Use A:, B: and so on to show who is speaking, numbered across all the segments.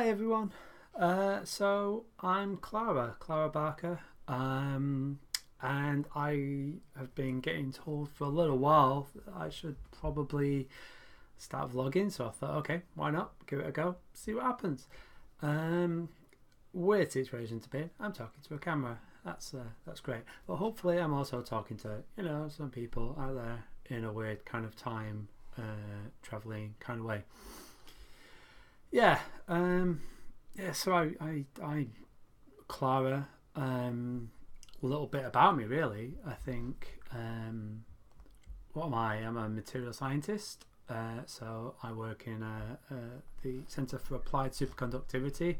A: Hi everyone. So I'm Clara Barker, and I have been getting told for a little while that I should probably start vlogging. So I thought, okay, why not? Give it a go, see what happens. Um, Weird situation to be in. I'm talking to a camera. That's great. But hopefully, I'm also talking to some people out there in a weird kind of time traveling kind of way. Yeah. So I Clara. A little bit about me, really. I think. What am I? I'm a material scientist. So I work in the Centre for Applied Superconductivity.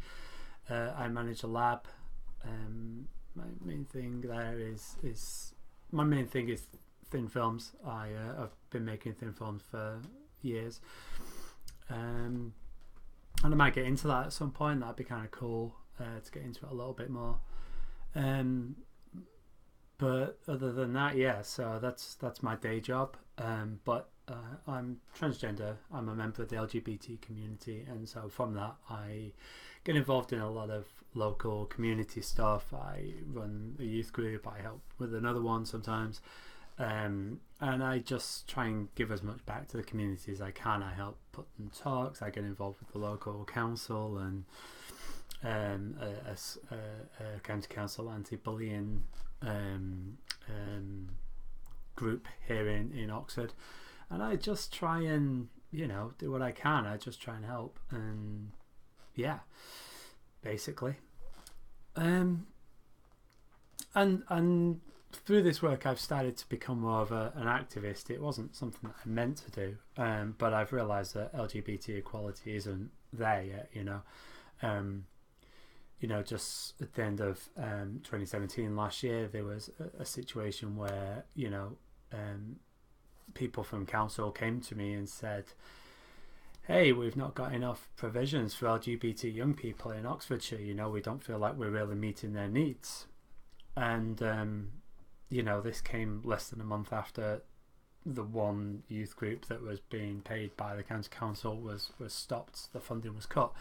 A: I manage a lab. My main thing there is my main thing is thin films. I've been making thin films for years. And I might get into that at some point. That'd be kind of cool to get into it a little bit more. But other than that, yeah. So that's my day job. But I'm transgender. I'm a member of the LGBT community, and so from that, I get involved in a lot of local community stuff. I run a youth group. I help with another one sometimes. And I just try and give as much back to the community as I can. I help put on talks. I get involved with the local council and a county council anti-bullying group here in Oxford, and I just try and do what I can. I just try and help, and yeah, basically, and through this work, I've started to become more of an activist. It wasn't something that I meant to do, but I've realised that LGBT equality isn't there yet. Just at the end of 2017 last year, there was a situation where people from council came to me and said, "Hey, we've not got enough provisions for LGBT young people in Oxfordshire. We don't feel like we're really meeting their needs." And this came less than a month after the one youth group that was being paid by the county council was stopped. The funding was cut.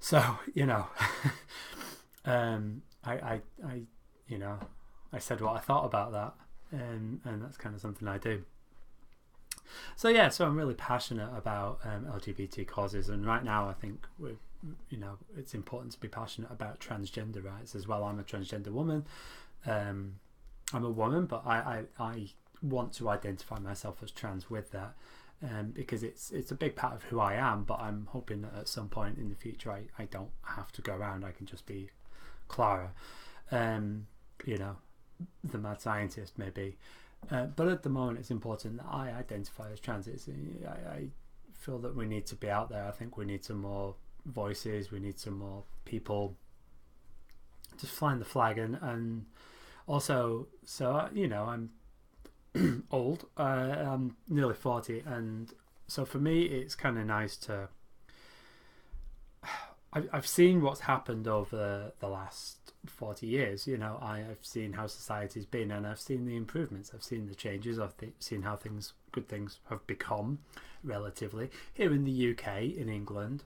A: So I said what I thought about that, and that's kind of something I do. So yeah, so I'm really passionate about LGBT causes, and right now I think it's important to be passionate about transgender rights as well. I'm a transgender woman. I'm a woman, but I want to identify myself as trans with that, because it's a big part of who I am. But I'm hoping that at some point in the future I don't have to go around. I can just be Clara, the mad scientist maybe. But at the moment it's important that I identify as trans. I feel that we need to be out there. I think we need some more voices. We need some more people just flying the flag, and also, so I'm old. I'm nearly 40, and so for me it's kind of nice to I've seen what's happened over the last 40 years. I've seen how society's been, and I've seen the improvements. I've seen the changes. I've seen how good things have become relatively here in the UK, in England.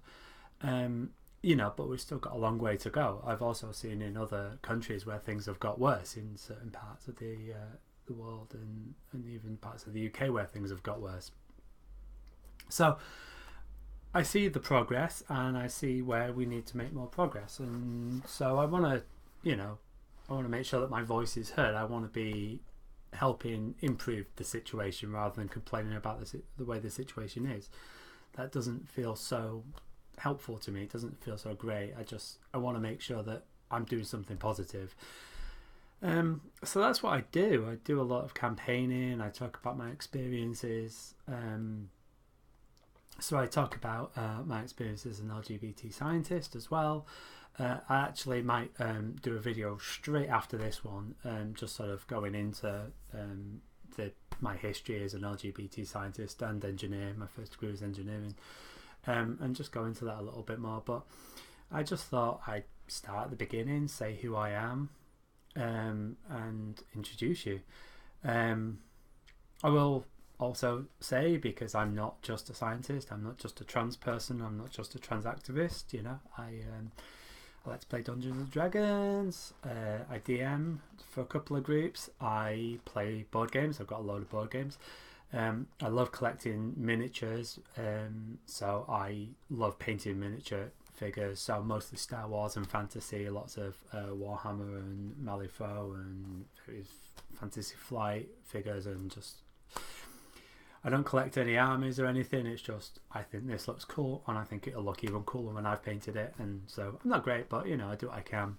A: But we've still got a long way to go. I've also seen in other countries where things have got worse, in certain parts of the world, and even parts of the UK where things have got worse. So I see the progress, and I see where we need to make more progress, and so I want to make sure that my voice is heard. I want to be helping improve the situation rather than complaining about the way the situation is. That doesn't feel so helpful to me. It doesn't feel so great. I want to make sure that I'm doing something positive. So that's what I do. I do a lot of campaigning. I talk about my experiences. So I talk about my experience as an LGBT scientist as well. I actually might do a video straight after this one, just sort of going into my history as an LGBT scientist and engineer. My first degree was engineering. And just go into that a little bit more. But I just thought I'd start at the beginning, say who I am, and introduce you. I will also say, because I'm not just a scientist, I'm not just a trans person, I'm not just a trans activist, you know, I like to play Dungeons and Dragons, I DM for a couple of groups, I play board games, I've got a load of board games. I love collecting miniatures, so I love painting miniature figures, so mostly Star Wars and fantasy, lots of Warhammer and Malifaux and Fantasy Flight figures, and just I don't collect any armies or anything, it's just I think this looks cool and I think it'll look even cooler when I've painted it, and so I'm not great, but you know, I do what I can.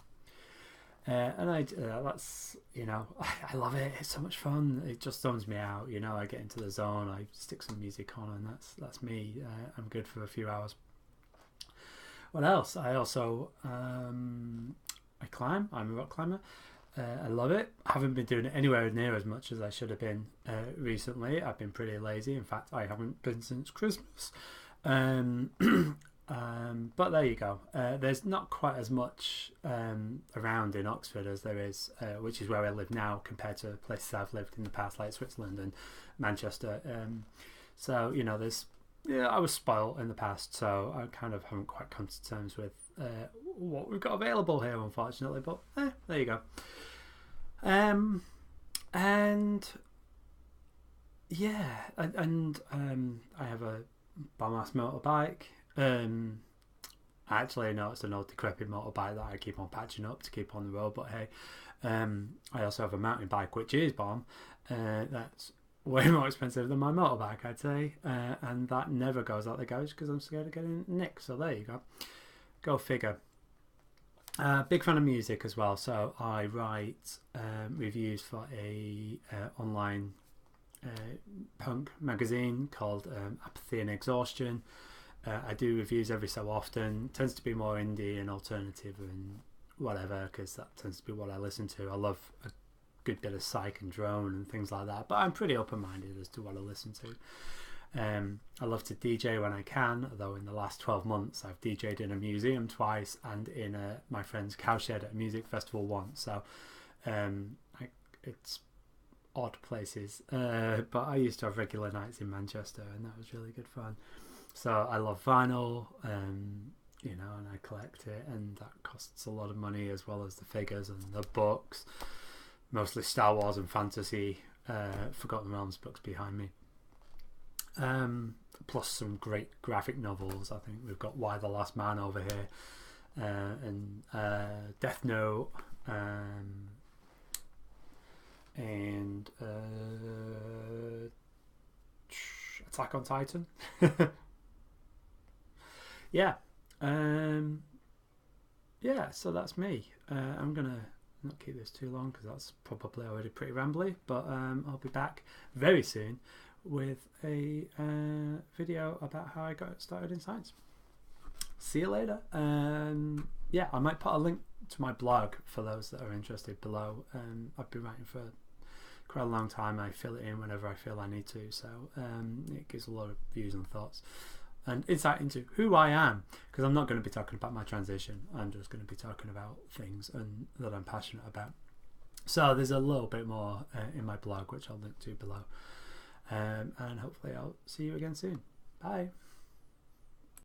A: And that's, you know, I love it. It's so much fun. It just zones me out. You know, I get into the zone. I stick some music on, and that's me. I'm good for a few hours. What else? I also I climb. I'm a rock climber. I love it. I haven't been doing it anywhere near as much as I should have been recently. I've been pretty lazy. In fact, I haven't been since Christmas. But there you go. There's not quite as much around in Oxford as there is, which is where I live now, compared to places I've lived in the past, like Switzerland and Manchester. So you know, I was spoiled in the past, so I kind of haven't quite come to terms with what we've got available here, unfortunately. But there you go. And yeah, and I have a bomb-ass motorbike. Actually, no, it's an old decrepit motorbike that I keep on patching up to keep on the road. But hey, I also have a mountain bike, which is bomb. That's way more expensive than my motorbike, I'd say, and that never goes out the garage because I'm scared of getting nicked. So there you go. Go figure. Big fan of music as well, so I write reviews for a online punk magazine called Apathy and Exhaustion. I do reviews every so often. It tends to be more indie and alternative and whatever, because that tends to be what I listen to. I love a good bit of psych and drone and things like that, but I'm pretty open-minded as to what I listen to. I love to DJ when I can, although in the last 12 months I've DJed in a museum twice and in my friend's cowshed at a music festival once, so it's odd places, but I used to have regular nights in Manchester and that was really good fun. So I love vinyl, you know, and I collect it, and that costs a lot of money, as well as the figures and the books, mostly Star Wars and fantasy, Forgotten Realms books behind me. Plus some great graphic novels. I think we've got Why the Last Man over here, and Death Note, and Attack on Titan. Yeah, yeah. So that's me. I'm gonna not keep this too long because that's probably already pretty rambly. But I'll be back very soon with a video about how I got started in science. See you later. Yeah, I might put a link to my blog for those that are interested below. I've been writing for quite a long time. I fill it in whenever I feel I need to, so it gives a lot of views and thoughts and insight into who I am, because I'm not going to be talking about my transition. I'm just going to be talking about things that I'm passionate about. So there's a little bit more in my blog, which I'll link to below. And hopefully I'll see you again soon. Bye.